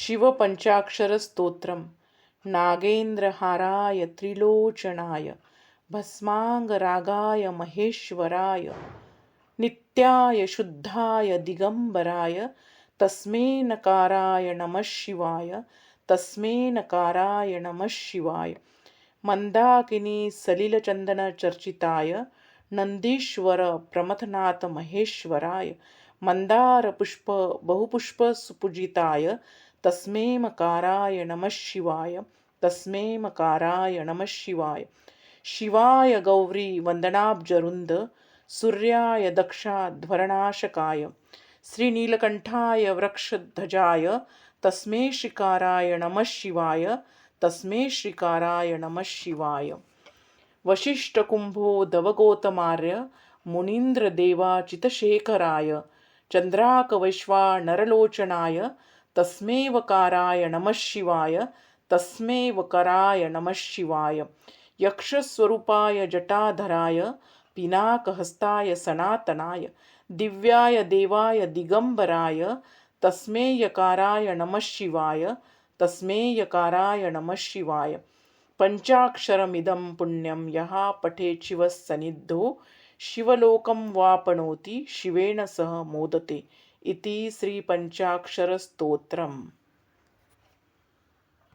शिवपञ्चाक्षर स्तोत्रम् नागेन्द्रहाराय त्रिलोचनाय भस्मांगरागाय महेश्वराय नित्याय शुद्धाय दिगंबराय तस्मै नकाराय नमः शिवाय तस्मै नकाराय नमः शिवाय मंदाकिनी सलिलचंदन चर्चिताय नंदीश्वर प्रमथनाथ महेश्वराय मंदार पुष्प बहुपुष्प सुपूजिताय तस्मै मकाराय नमः शिवाय तस्मै मकाराय नमः शिवाय शिवाय गौरी वंदनाब्जरुंद सूर्याय दक्षाध्वरनाशकाय श्रीनीलकंठाय वृक्षध्वजाय तस्मै श्रीकाराय नमः शिवाय तस्मै श्रीकाराय नमः शिवाय वसिष्ठकुम्भोदवगोतमार्य मुनीन्द्रदेवाचितशेखराय चन्द्राकवैश्वानरलोचनाय तस्मै वकाराय नमः शिवाय तस्मै वकाराय नमः शिवाय यक्षस्वरूपाय जटाधराय पिनाकहस्ताय सनातनाय दिव्याय देवाय दिगंबराय तस्मै यकाराय नमः शिवाय तस्मै यकाराय नमः शिवाय पंचाक्षरमिदं पुण्यं यः पठेत् शिवसन्निधौ शिवलोकं वाप्नोति शिवेन सह मोदते इति श्रीपञ्चाक्षरस्तोत्रम्।